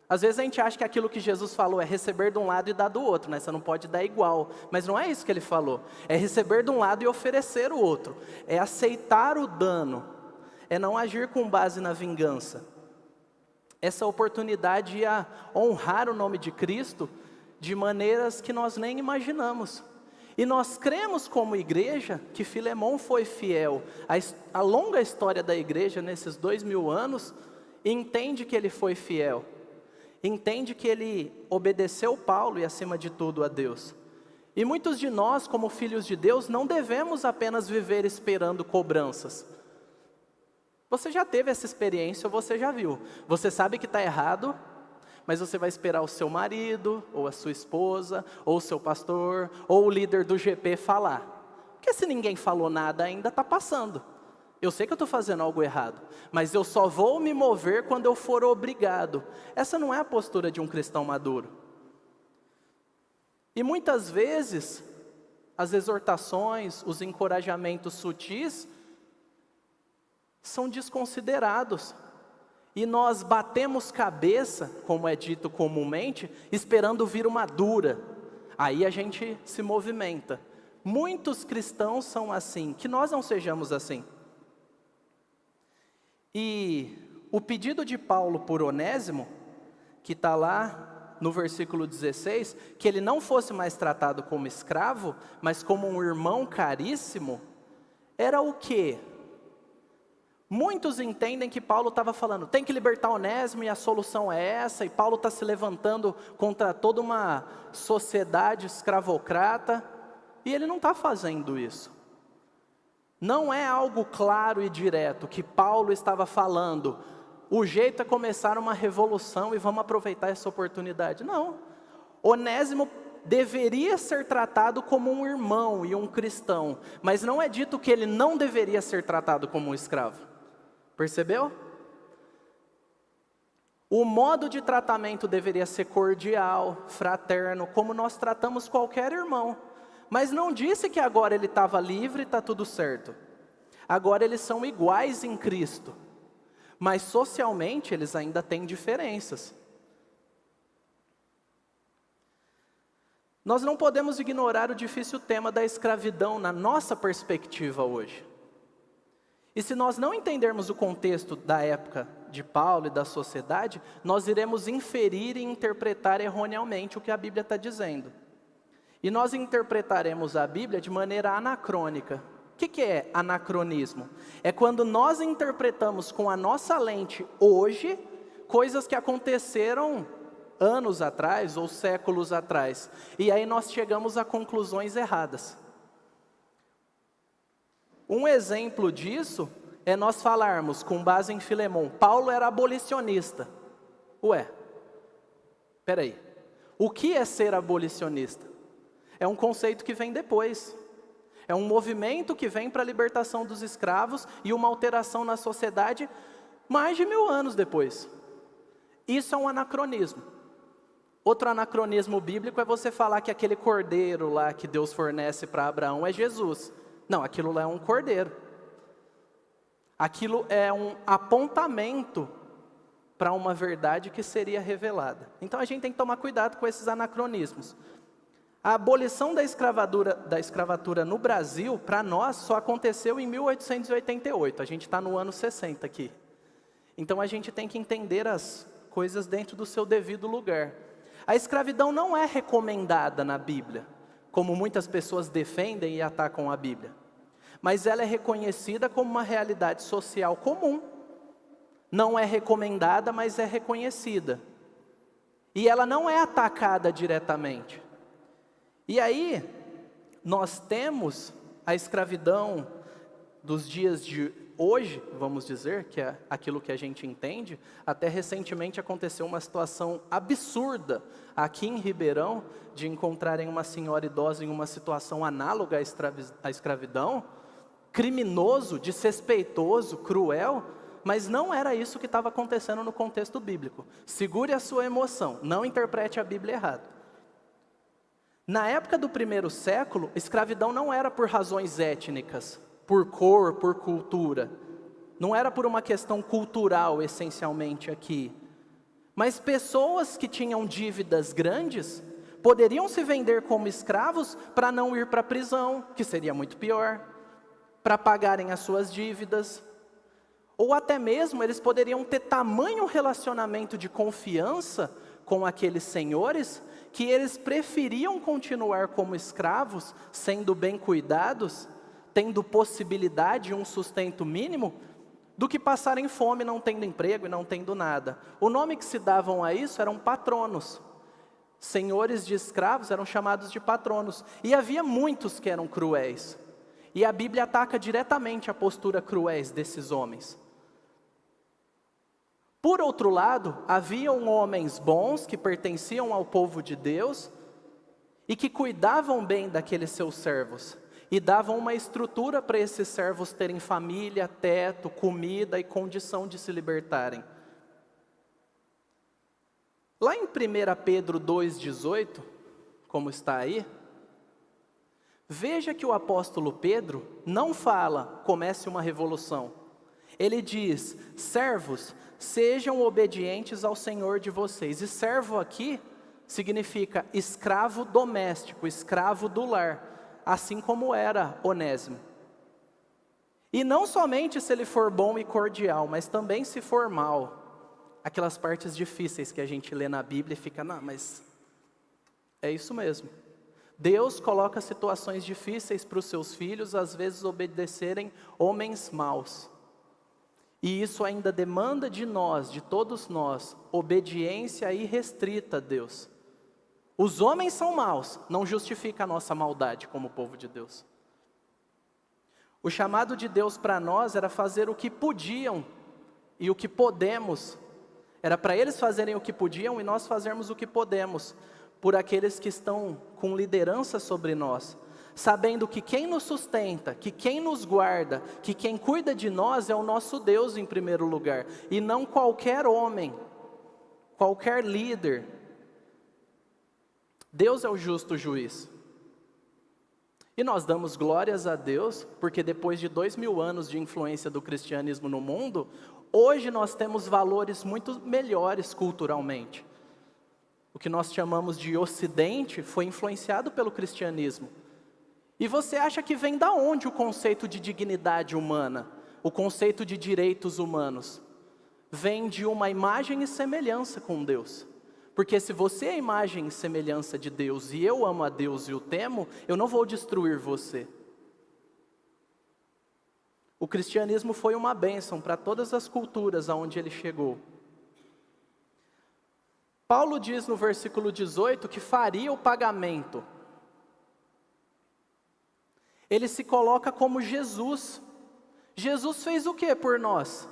Às vezes a gente acha que aquilo que Jesus falou é receber de um lado e dar do outro, né? Você não pode dar igual, mas não é isso que ele falou. É receber de um lado e oferecer o outro. É aceitar o dano, é não agir com base na vingança. Essa oportunidade ia honrar o nome de Cristo de maneiras que nós nem imaginamos. E nós cremos como igreja que Filemon foi fiel. A longa história da igreja nesses 2000 anos entende que ele foi fiel. Entende que ele obedeceu Paulo e acima de tudo a Deus. E muitos de nós, como filhos de Deus, não devemos apenas viver esperando cobranças. Você já teve essa experiência ou você já viu. Você sabe que está errado, mas você vai esperar o seu marido, ou a sua esposa, ou o seu pastor, ou o líder do GP falar. Porque se ninguém falou nada ainda, está passando. Eu sei que eu estou fazendo algo errado, mas eu só vou me mover quando eu for obrigado. Essa não é a postura de um cristão maduro. E muitas vezes, as exortações, os encorajamentos sutis, são desconsiderados. E nós batemos cabeça, como é dito comumente, esperando vir uma dura. Aí a gente se movimenta. Muitos cristãos são assim, que nós não sejamos assim. E o pedido de Paulo por Onésimo, que está lá no versículo 16, que ele não fosse mais tratado como escravo, mas como um irmão caríssimo, era o quê? Muitos entendem que Paulo estava falando, tem que libertar Onésimo e a solução é essa, e Paulo está se levantando contra toda uma sociedade escravocrata, e ele não está fazendo isso. Não é algo claro e direto que Paulo estava falando, o jeito é começar uma revolução e vamos aproveitar essa oportunidade. Não, Onésimo deveria ser tratado como um irmão e um cristão, mas não é dito que ele não deveria ser tratado como um escravo. Percebeu? O modo de tratamento deveria ser cordial, fraterno, como nós tratamos qualquer irmão. Mas não disse que agora ele estava livre e está tudo certo. Agora eles são iguais em Cristo. Mas socialmente eles ainda têm diferenças. Nós não podemos ignorar o difícil tema da escravidão na nossa perspectiva hoje. E se nós não entendermos o contexto da época de Paulo e da sociedade, nós iremos inferir e interpretar erroneamente o que a Bíblia está dizendo. E nós interpretaremos a Bíblia de maneira anacrônica. O que é anacronismo? É quando nós interpretamos com a nossa lente hoje, coisas que aconteceram anos atrás ou séculos atrás. E aí nós chegamos a conclusões erradas. Um exemplo disso é nós falarmos, com base em Filemon, Paulo era abolicionista. Ué, peraí, o que é ser abolicionista? É um conceito que vem depois. É um movimento que vem para a libertação dos escravos e uma alteração na sociedade mais de 1000 anos depois. Isso é um anacronismo. Outro anacronismo bíblico é você falar que aquele cordeiro lá que Deus fornece para Abraão é Jesus. Não, aquilo lá é um cordeiro. Aquilo é um apontamento para uma verdade que seria revelada. Então a gente tem que tomar cuidado com esses anacronismos. A abolição da escravatura no Brasil, para nós, só aconteceu em 1888. A gente está no ano 60 aqui. Então a gente tem que entender as coisas dentro do seu devido lugar. A escravidão não é recomendada na Bíblia, como muitas pessoas defendem e atacam a Bíblia. Mas ela é reconhecida como uma realidade social comum. Não é recomendada, mas é reconhecida. E ela não é atacada diretamente. E aí, nós temos a escravidão dos dias de hoje, vamos dizer, que é aquilo que a gente entende. Até recentemente aconteceu uma situação absurda aqui em Ribeirão, de encontrarem uma senhora idosa em uma situação análoga à escravidão, criminoso, desrespeitoso, cruel, mas não era isso que estava acontecendo no contexto bíblico. Segure a sua emoção, não interprete a Bíblia errado. Na época do primeiro século, escravidão não era por razões étnicas, por cor, por cultura. Não era por uma questão cultural, essencialmente aqui. Mas pessoas que tinham dívidas grandes, poderiam se vender como escravos para não ir para a prisão, que seria muito pior, para pagarem as suas dívidas. Ou até mesmo eles poderiam ter tamanho relacionamento de confiança com aqueles senhores, que eles preferiam continuar como escravos, sendo bem cuidados, tendo possibilidade de um sustento mínimo, do que passarem fome não tendo emprego e não tendo nada. O nome que se davam a isso eram patronos. Senhores de escravos eram chamados de patronos. E havia muitos que eram cruéis. E a Bíblia ataca diretamente a postura cruéis desses homens. Por outro lado, haviam homens bons que pertenciam ao povo de Deus e que cuidavam bem daqueles seus servos e davam uma estrutura para esses servos terem família, teto, comida e condição de se libertarem. Lá em 1 Pedro 2,18, como está aí, veja que o apóstolo Pedro não fala, comece uma revolução. Ele diz, servos, sejam obedientes ao Senhor de vocês. E servo aqui significa escravo doméstico, escravo do lar, assim como era Onésimo. E não somente se ele for bom e cordial, mas também se for mal. Aquelas partes difíceis que a gente lê na Bíblia e fica, não, mas é isso mesmo. Deus coloca situações difíceis para os seus filhos, às vezes obedecerem homens maus. E isso ainda demanda de nós, de todos nós, obediência irrestrita a Deus. Os homens são maus, não justifica a nossa maldade como povo de Deus. O chamado de Deus para nós era fazer o que podiam e o que podemos. Era para eles fazerem o que podiam e nós fazermos o que podemos, por aqueles que estão com liderança sobre nós. Sabendo que quem nos sustenta, que quem nos guarda, que quem cuida de nós é o nosso Deus em primeiro lugar, e não qualquer homem, qualquer líder. Deus é o justo juiz. E nós damos glórias a Deus, porque depois de 2000 anos de influência do cristianismo no mundo, hoje nós temos valores muito melhores culturalmente. O que nós chamamos de Ocidente foi influenciado pelo cristianismo. E você acha que vem da onde o conceito de dignidade humana? O conceito de direitos humanos? Vem de uma imagem e semelhança com Deus. Porque se você é a imagem e semelhança de Deus e eu amo a Deus e o temo, eu não vou destruir você. O cristianismo foi uma bênção para todas as culturas aonde ele chegou. Paulo diz no versículo 18 que faria o pagamento. Ele se coloca como Jesus. Jesus fez o que por nós?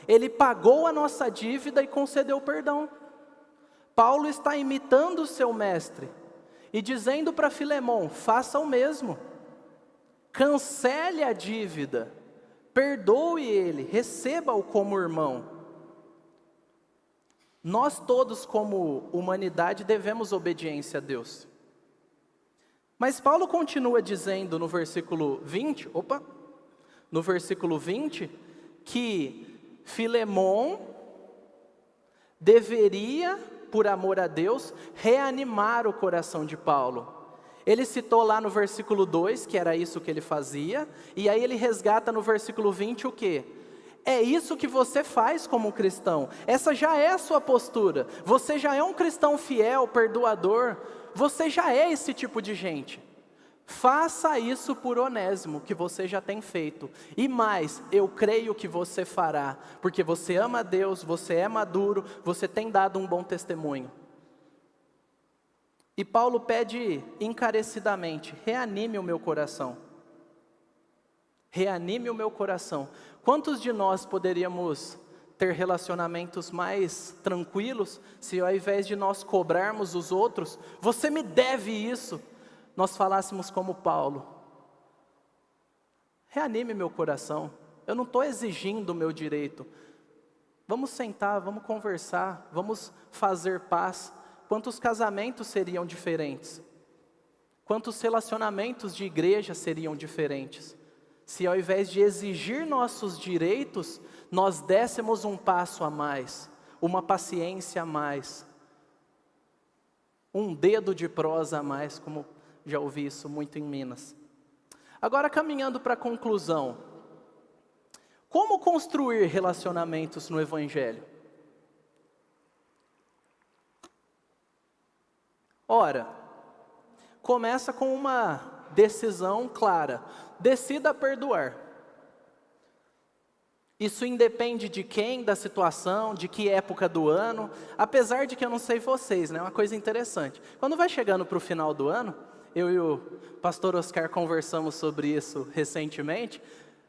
Ele pagou a nossa dívida e concedeu perdão. Paulo está imitando o seu mestre e dizendo para Filemão, faça o mesmo. cancele a dívida, perdoe ele, receba-o como irmão. Nós todos, como humanidade, devemos obediência a Deus. Mas Paulo continua dizendo no versículo 20, que Filemon deveria, por amor a Deus, reanimar o coração de Paulo. Ele citou lá no versículo 2, que era isso que ele fazia, e aí ele resgata no versículo 20 o quê? É isso que você faz como cristão, essa já é a sua postura, você já é um cristão fiel, perdoador, você já é esse tipo de gente. Faça isso por Onésimo, que você já tem feito, e mais, eu creio que você fará, porque você ama a Deus, você é maduro, você tem dado um bom testemunho. E Paulo pede encarecidamente, reanime o meu coração. Reanime o meu coração. Quantos de nós poderíamos ter relacionamentos mais tranquilos, se ao invés de nós cobrarmos os outros, você me deve isso, nós falássemos como Paulo, reanime meu coração, eu não estou exigindo o meu direito, vamos sentar, vamos conversar, vamos fazer paz. Quantos casamentos seriam diferentes? Quantos relacionamentos de igreja seriam diferentes? Se ao invés de exigir nossos direitos, nós dessemos um passo a mais, uma paciência a mais, um dedo de prosa a mais, como já ouvi isso muito em Minas. Agora, caminhando para a conclusão, como construir relacionamentos no Evangelho? Ora, começa com uma decisão clara, decida perdoar. Isso independe de quem, da situação, de que época do ano, apesar de que eu não sei vocês, né? Uma coisa interessante, quando vai chegando para o final do ano, eu e o pastor Oscar conversamos sobre isso recentemente,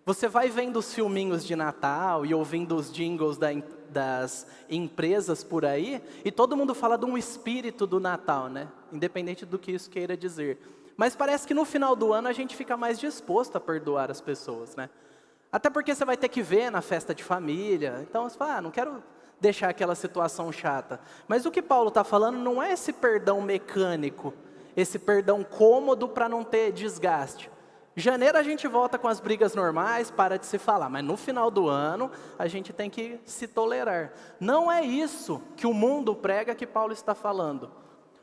você vai vendo os filminhos de Natal e ouvindo os jingles das empresas por aí, e todo mundo fala de um espírito do Natal, né? Independente do que isso queira dizer. Mas parece que no final do ano a gente fica mais disposto a perdoar as pessoas, né? Até porque você vai ter que ver na festa de família, então você fala, não quero deixar aquela situação chata. Mas o que Paulo está falando não é esse perdão mecânico, esse perdão cômodo para não ter desgaste. Janeiro a gente volta com as brigas normais, para de se falar, mas no final do ano a gente tem que se tolerar. Não é isso que o mundo prega que Paulo está falando.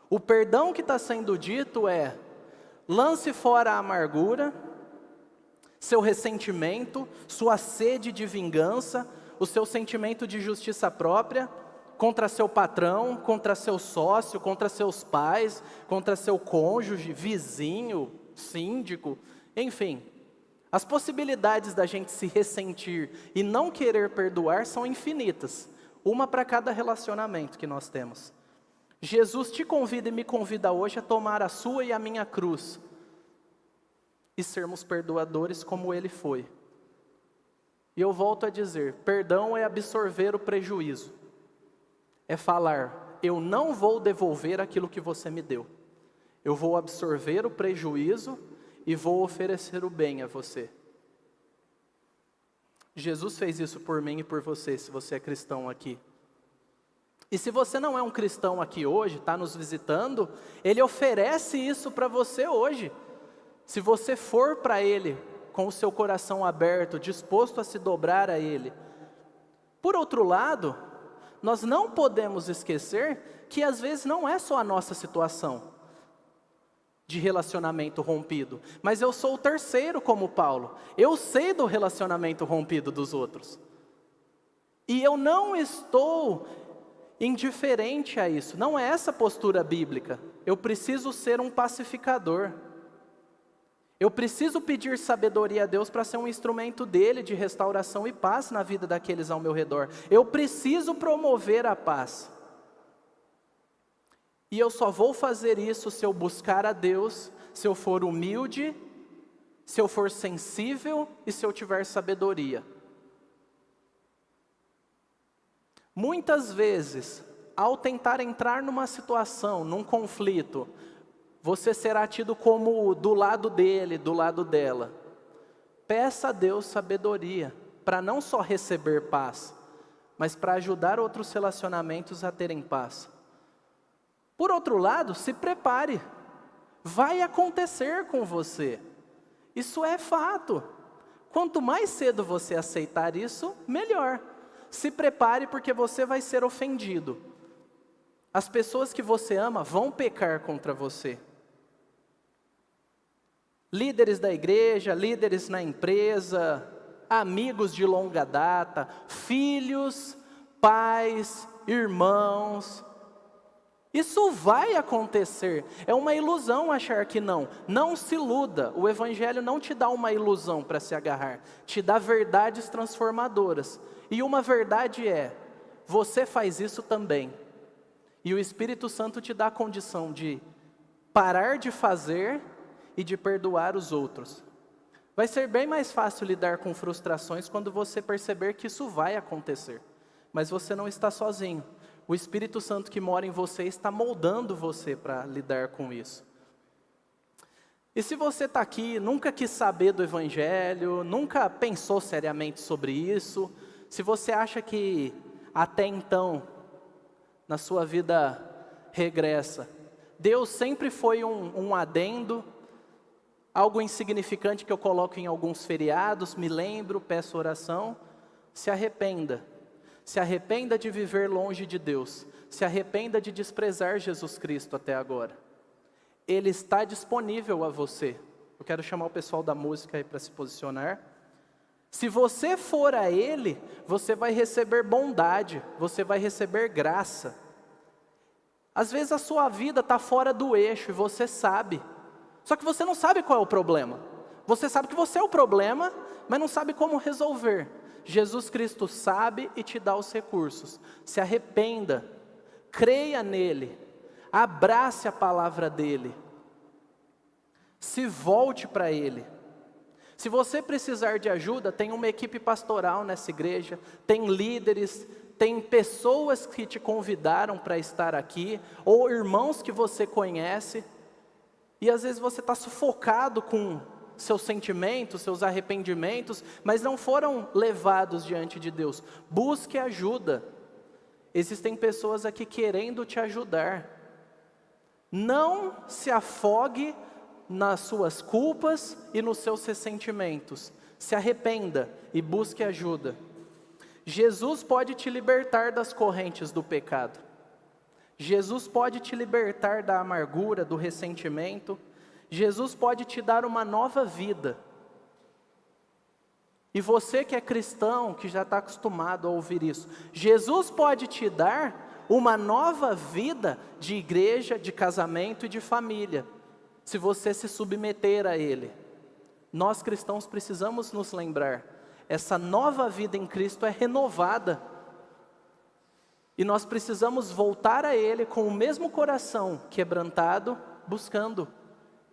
O perdão que está sendo dito é, lance fora a amargura, seu ressentimento, sua sede de vingança, o seu sentimento de justiça própria, contra seu patrão, contra seu sócio, contra seus pais, contra seu cônjuge, vizinho, síndico, enfim. As possibilidades da gente se ressentir e não querer perdoar são infinitas, uma para cada relacionamento que nós temos. Jesus te convida e me convida hoje a tomar a sua e a minha cruz e sermos perdoadores como Ele foi. E eu volto a dizer, perdão é absorver o prejuízo. É falar, eu não vou devolver aquilo que você me deu. Eu vou absorver o prejuízo e vou oferecer o bem a você. Jesus fez isso por mim e por você, se você é cristão aqui. E se você não é um cristão aqui hoje, está nos visitando, Ele oferece isso para você hoje. Se você for para Ele com o seu coração aberto, disposto a se dobrar a Ele. Por outro lado, nós não podemos esquecer que às vezes não é só a nossa situação de relacionamento rompido, mas eu sou o terceiro como Paulo. Eu sei do relacionamento rompido dos outros. E eu não estou indiferente a isso, não é essa postura bíblica. Eu preciso ser um pacificador. Eu preciso pedir sabedoria a Deus para ser um instrumento dele de restauração e paz na vida daqueles ao meu redor. Eu preciso promover a paz. E eu só vou fazer isso se eu buscar a Deus, se eu for humilde, se eu for sensível e se eu tiver sabedoria. Muitas vezes, ao tentar entrar numa situação, num conflito, você será tido como do lado dele, do lado dela. Peça a Deus sabedoria para não só receber paz, mas para ajudar outros relacionamentos a terem paz. Por outro lado, se prepare. Vai acontecer com você. Isso é fato. Quanto mais cedo você aceitar isso, melhor. Se prepare porque você vai ser ofendido. As pessoas que você ama vão pecar contra você. Líderes da igreja, líderes na empresa, amigos de longa data, filhos, pais, irmãos. Isso vai acontecer. É uma ilusão achar que não. Não se iluda. O Evangelho não te dá uma ilusão para se agarrar. Te dá verdades transformadoras. E uma verdade é, você faz isso também. E o Espírito Santo te dá a condição de parar de fazer e de perdoar os outros. Vai ser bem mais fácil lidar com frustrações quando você perceber que isso vai acontecer. Mas você não está sozinho. O Espírito Santo que mora em você está moldando você para lidar com isso. E se você está aqui, nunca quis saber do Evangelho, nunca pensou seriamente sobre isso, se você acha que até então, na sua vida regressa, Deus sempre foi um adendo, algo insignificante que eu coloco em alguns feriados, me lembro, peço oração, se arrependa. Se arrependa de viver longe de Deus. Se arrependa de desprezar Jesus Cristo até agora. Ele está disponível a você. Eu quero chamar o pessoal da música aí para se posicionar. Se você for a Ele, você vai receber bondade, você vai receber graça. Às vezes a sua vida está fora do eixo e você sabe. Só que você não sabe qual é o problema. Você sabe que você é o problema, mas não sabe como resolver. Jesus Cristo sabe e te dá os recursos. Se arrependa, creia nele, abrace a palavra dele, se volte para ele. Se você precisar de ajuda, tem uma equipe pastoral nessa igreja, tem líderes, tem pessoas que te convidaram para estar aqui, ou irmãos que você conhece, e às vezes você está sufocado com seus sentimentos, seus arrependimentos, mas não foram levados diante de Deus. Busque ajuda. Existem pessoas aqui querendo te ajudar. Não se afogue nas suas culpas e nos seus ressentimentos. Se arrependa e busque ajuda. Jesus pode te libertar das correntes do pecado. Jesus pode te libertar da amargura, do ressentimento. Jesus pode te dar uma nova vida. E você que é cristão, que já está acostumado a ouvir isso, Jesus pode te dar uma nova vida de igreja, de casamento e de família, se você se submeter a Ele. Nós cristãos precisamos nos lembrar, essa nova vida em Cristo é renovada. E nós precisamos voltar a Ele com o mesmo coração quebrantado, buscando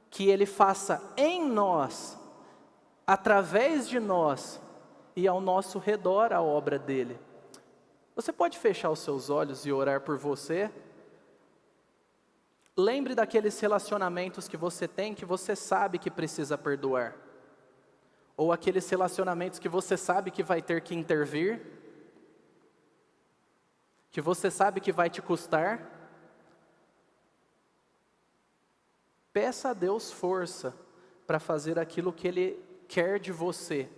que Ele faça em nós, através de nós e ao nosso redor a obra dEle. Você pode fechar os seus olhos e orar por você? Lembre daqueles relacionamentos que você tem, que você sabe que precisa perdoar. Ou aqueles relacionamentos que você sabe que vai ter que intervir, que você sabe que vai te custar. Peça a Deus força para fazer aquilo que Ele quer de você.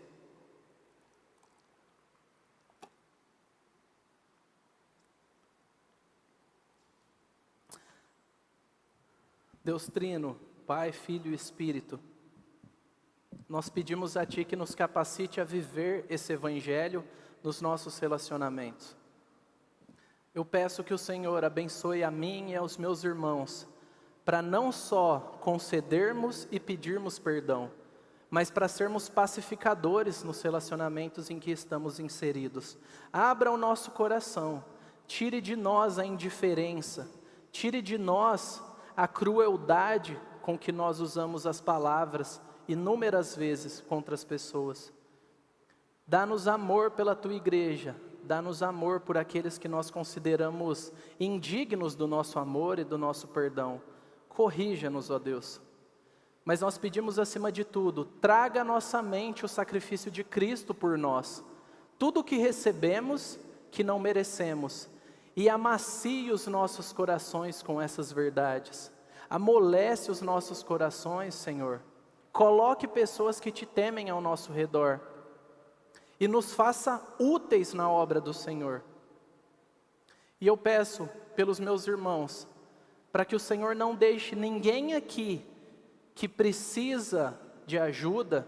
Deus Trino, Pai, Filho e Espírito, nós pedimos a Ti que nos capacite a viver esse Evangelho nos nossos relacionamentos. Eu peço que o Senhor abençoe a mim e aos meus irmãos, para não só concedermos e pedirmos perdão, mas para sermos pacificadores nos relacionamentos em que estamos inseridos. Abra o nosso coração, tire de nós a indiferença, tire de nós a crueldade com que nós usamos as palavras inúmeras vezes contra as pessoas. Dá-nos amor pela Tua igreja, dá-nos amor por aqueles que nós consideramos indignos do nosso amor e do nosso perdão. Corrija-nos, ó Deus. Mas nós pedimos acima de tudo, traga à nossa mente o sacrifício de Cristo por nós. Tudo o que recebemos, que não merecemos. E amacie os nossos corações com essas verdades. Amolece os nossos corações, Senhor. Coloque pessoas que te temem ao nosso redor. E nos faça úteis na obra do Senhor. E eu peço pelos meus irmãos, para que o Senhor não deixe ninguém aqui que precisa de ajuda,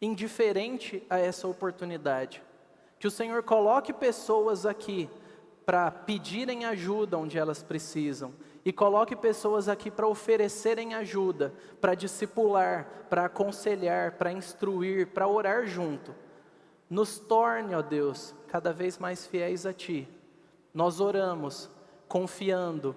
indiferente a essa oportunidade. Que o Senhor coloque pessoas aqui para pedirem ajuda onde elas precisam. E coloque pessoas aqui para oferecerem ajuda, para discipular, para aconselhar, para instruir, para orar junto. Nos torne, ó Deus, cada vez mais fiéis a Ti. Nós oramos, confiando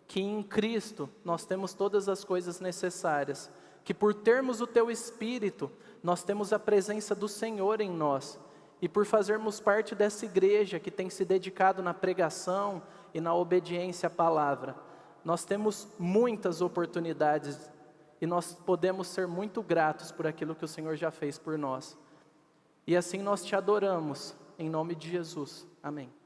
que em Cristo nós temos todas as coisas necessárias, que por termos o Teu Espírito, nós temos a presença do Senhor em nós, e por fazermos parte dessa igreja que tem se dedicado na pregação e na obediência à palavra, nós temos muitas oportunidades, e nós podemos ser muito gratos por aquilo que o Senhor já fez por nós. E assim nós Te adoramos, em nome de Jesus. Amém.